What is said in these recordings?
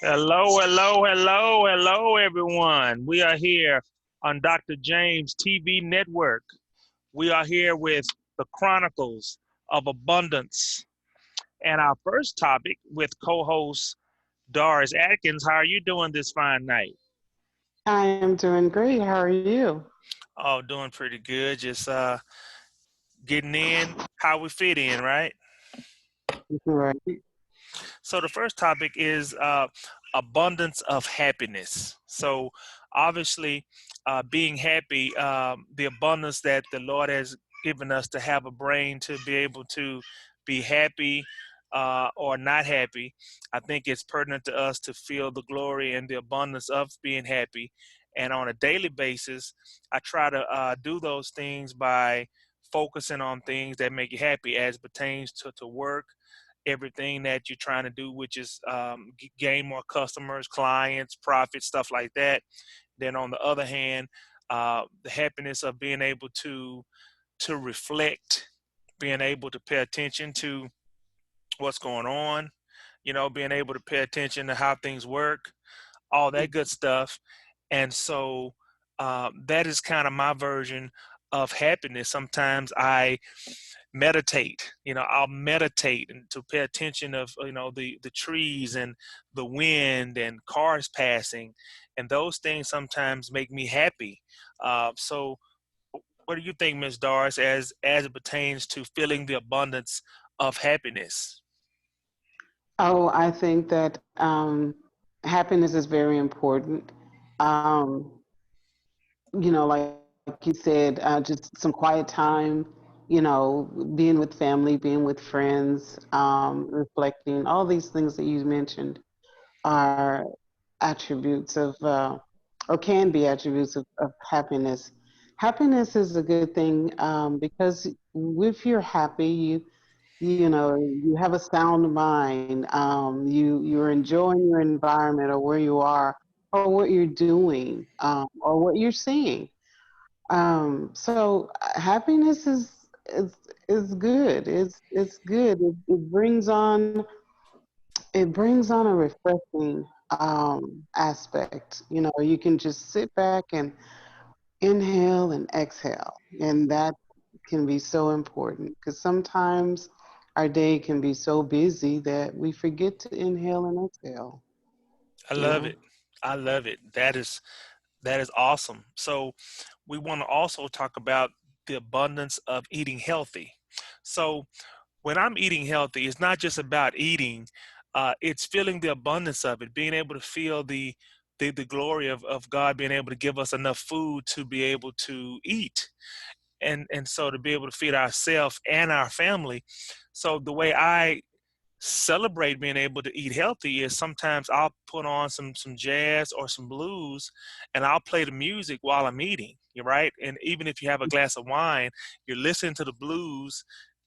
Hello, hello, hello, hello, everyone. We are here on Dr. James TV Network. We are here with the Chronicles of Abundance. And our first topic with co-host Doris Atkins. How are you doing this fine night? I am doing great. How are you? Oh, doing pretty good. Just getting in how we fit in, right? Right. So the first topic is abundance of happiness. So obviously, being happy, the abundance that the Lord has given us to have a brain to be able to be happy or not happy, I think it's pertinent to us to feel the glory and the abundance of being happy. And on a daily basis, I try to do those things by focusing on things that make you happy as pertains to work, everything that you're trying to do, which is gain more customers, clients, profits, stuff like that. Then on the other hand, the happiness of being able to reflect, being able to pay attention to what's going on, being able to pay attention to how things work, all that good stuff. And so that is kind of my version of happiness. Sometimes I meditate, I'll meditate and to pay attention of the trees and the wind and cars passing, and those things sometimes make me happy. So what do you think, Miss Doris, as it pertains to feeling the abundance of happiness? Oh, I think that happiness is very important. Um, like you said, just some quiet time, being with family, being with friends, reflecting, all these things that you mentioned are attributes of, or can be attributes of happiness. Happiness is a good thing because if you're happy, you have a sound mind. You're enjoying your environment or where you are or what you're doing or what you're seeing. So happiness is good. It's good. It brings on a refreshing aspect. You can just sit back and inhale and exhale, and that can be so important because sometimes our day can be so busy that we forget to inhale and exhale. I You love know. it. I love it. That is awesome. So we want to also talk about the abundance of eating healthy. So when I'm eating healthy, it's not just about eating, it's feeling the abundance of it, being able to feel the glory of God being able to give us enough food to be able to eat. And so to be able to feed ourselves and our family. So the way I celebrate being able to eat healthy is sometimes I'll put on some jazz or some blues, and I'll play the music while I'm eating. You're right. And even if you have a glass of wine, you're listening to the blues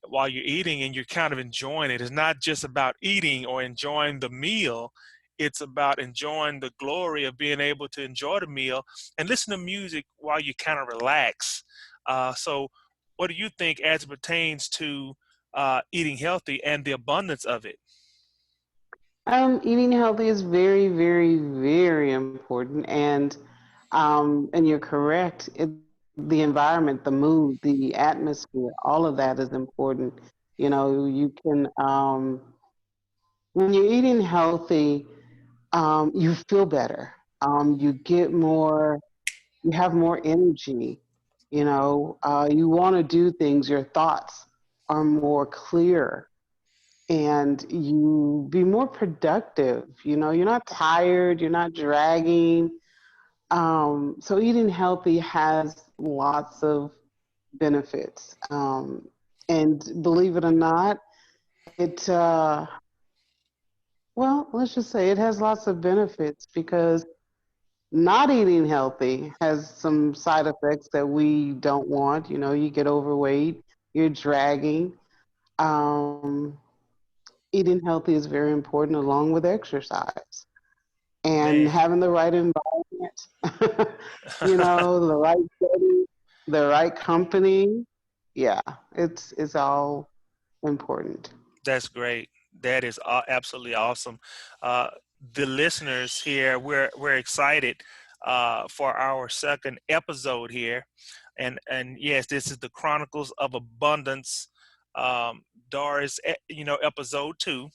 while you're eating and you're kind of enjoying it. It's not just about eating or enjoying the meal. It's about enjoying the glory of being able to enjoy the meal and listen to music while you kind of relax. So what do you think as it pertains to eating healthy and the abundance of it? Eating healthy is very, very, very important, and you're correct. The environment, the mood, the atmosphere, all of that is important. You can when you're eating healthy, you feel better. You get more. You have more energy. You want to do things. Your thoughts are more clear and you be more productive. You're not tired, you're not dragging. So eating healthy has lots of benefits. And believe it or not, it, well, let's just say it has lots of benefits because not eating healthy has some side effects that we don't want. You get overweight, you're dragging. Um, Eating healthy is very important along with exercise and Man, having the right environment, the right setting, the right company. Yeah, it's all important. that's great. That is absolutely awesome. the listeners here, we're excited for our second episode here, and yes, this is the Chronicles of Abundance, Doris, episode 2.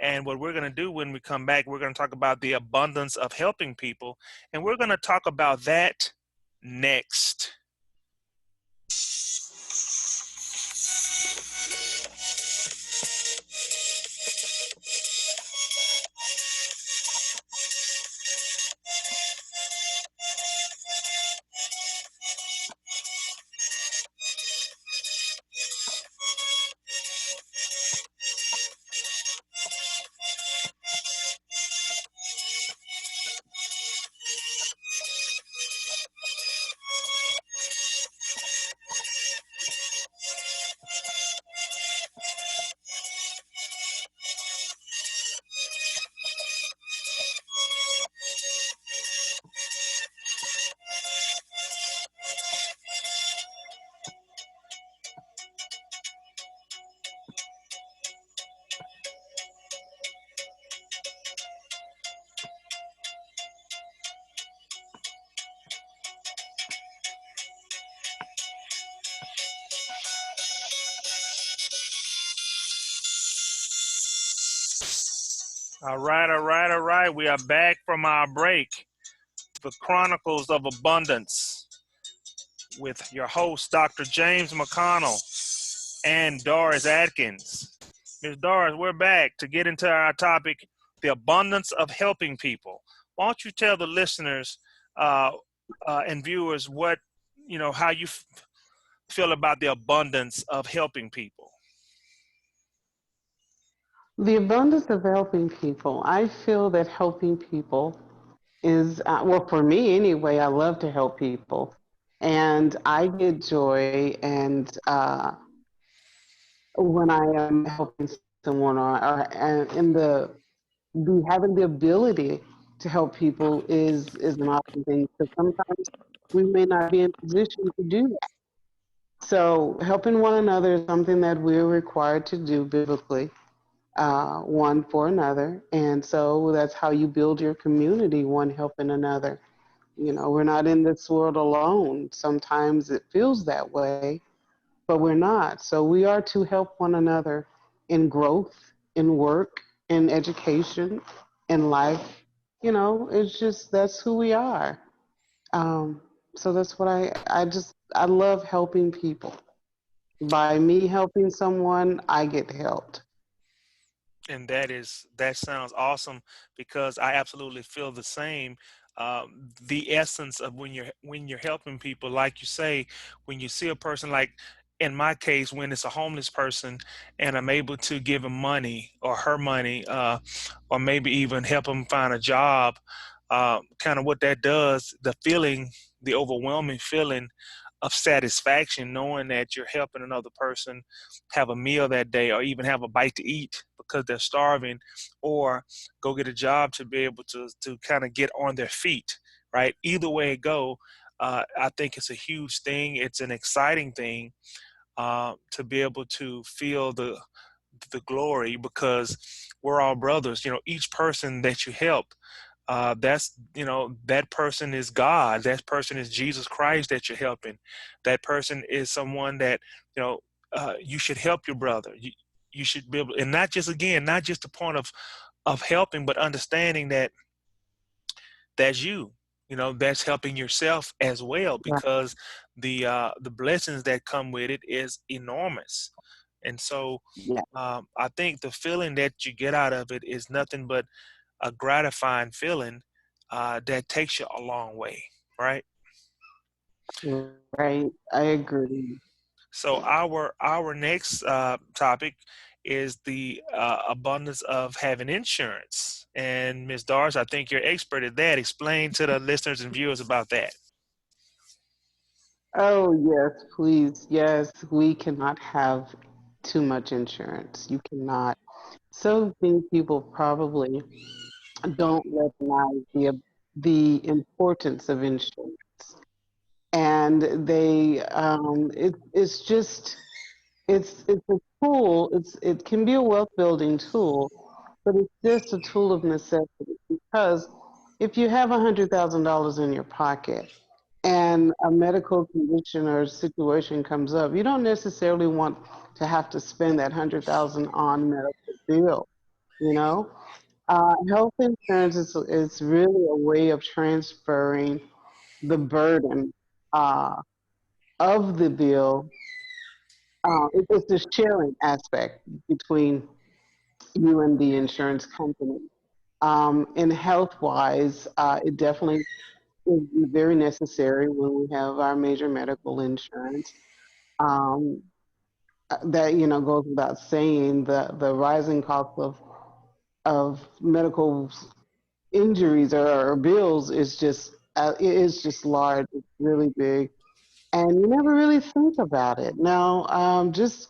And what we're going to do when we come back, we're going to talk about the abundance of helping people, and we're going to talk about that next. All right, all right, all right. We are back from our break. The Chronicles of Abundance with your host, Dr. James McConnell and Doris Atkins. Ms. Doris, we're back to get into our topic, the abundance of helping people. Why don't you tell the listeners uh, and viewers how you feel about the abundance of helping people? The abundance of helping people. I feel that helping people is, well, for me anyway, I love to help people. And I get joy and when I am helping someone or in the having the ability to help people is an awesome thing because sometimes we may not be in position to do that. So helping one another is something that we're required to do biblically, one for another. And so that's how you build your community, one helping another. You know, we're not in this world alone. Sometimes it feels that way, but we're not. So we are to help one another in growth, in work, in education, in life. You know, it's just that's who we are. Um, so that's what I love helping people. By me helping someone, I get helped. And that sounds awesome because I absolutely feel the same. The essence of when you're helping people, like you say, when you see a person, like in my case, when it's a homeless person, and I'm able to give him money or her money, or maybe even help them find a job. Kind of what that does, the overwhelming feeling of satisfaction, knowing that you're helping another person have a meal that day or even have a bite to eat because they're starving, or go get a job to be able to kind of get on their feet, right? Either way it go, I think it's a huge thing. It's an exciting thing to be able to feel the glory because we're all brothers. Each person that you help, that person is God. That person is Jesus Christ that you're helping. That person is someone that you know you should help your brother. You should be able, and not just the point of helping, but understanding that that's you. That's helping yourself as well Right. because the blessings that come with it is enormous. And so Yeah. I think the feeling that you get out of it is nothing but a gratifying feeling that takes you a long way, right? Right. I agree. So our next topic is the abundance of having insurance. And Ms. Dars, I think you're expert at that. Explain to the listeners and viewers about that. Oh, yes, please. Yes, we cannot have too much insurance. You cannot. So many people probably don't recognize the importance of insurance. And it's just, it's a tool. It can be a wealth building tool, but it's just a tool of necessity because if you have $100,000 in your pocket and a medical condition or situation comes up, you don't necessarily want to have to spend that 100,000 on medical bill. You know, health insurance is really a way of transferring the burden uh, of the bill. It's the sharing aspect between you and the insurance company. And health wise, it definitely is very necessary when we have our major medical insurance. Um, that goes without saying. The rising cost of medical injuries or bills it is just large. It's really big, and you never really think about it. Now, just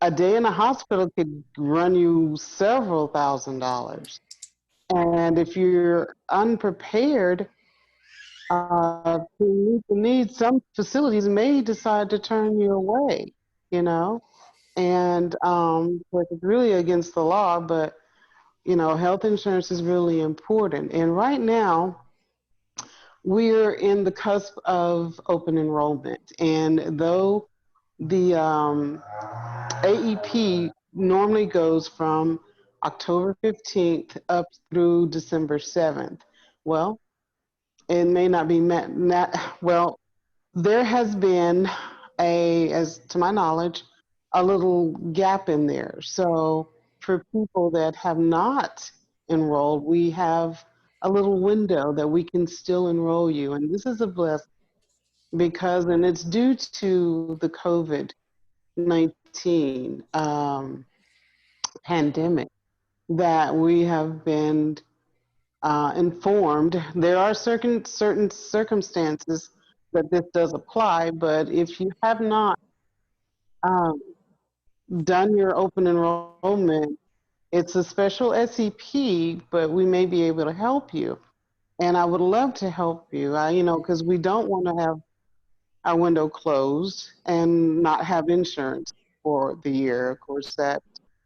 a day in a hospital could run you several $1,000s. And if you're unprepared to meet the needs, some facilities may decide to turn you away, you know, and which is really against the law, but, health insurance is really important. And right now, we're in the cusp of open enrollment. And though the AEP normally goes from October 15th up through December 7th. Well, it may not be met. Well, there has been as to my knowledge, a little gap in there. So for people that have not enrolled, we have a little window that we can still enroll you. And this is a blessing because, and it's due to the COVID-19 pandemic that we have been informed. There are certain circumstances that this does apply, but if you have not um, done your open enrollment, it's a special SEP, but we may be able to help you. And I would love to help you, because we don't want to have our window closed and not have insurance for the year. Of course, that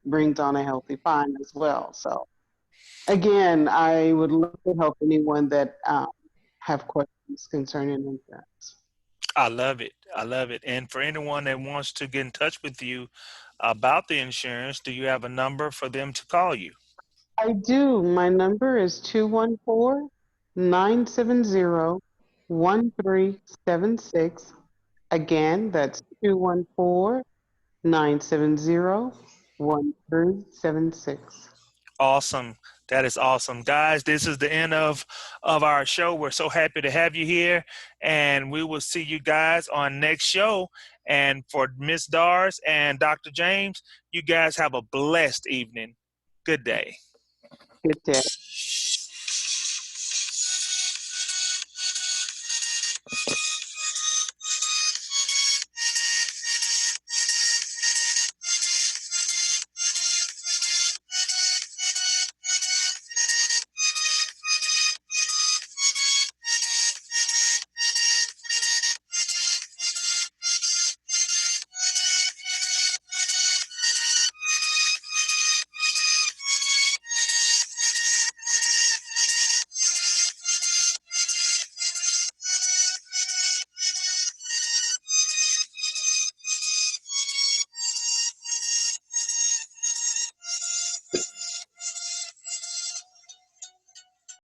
brings on a healthy fine as well. So again, I would love to help anyone that have questions concerning insurance. I love it. I love it. And for anyone that wants to get in touch with you about the insurance, do you have a number for them to call you? I do. My number is 214-970-1376. Again, that's 214-970-1376. Awesome. That is awesome. Guys, this is the end of our show. We're so happy to have you here, and we will see you guys on next show. And for Miss Dars and Dr. James, you guys have a blessed evening. Good day. Good day.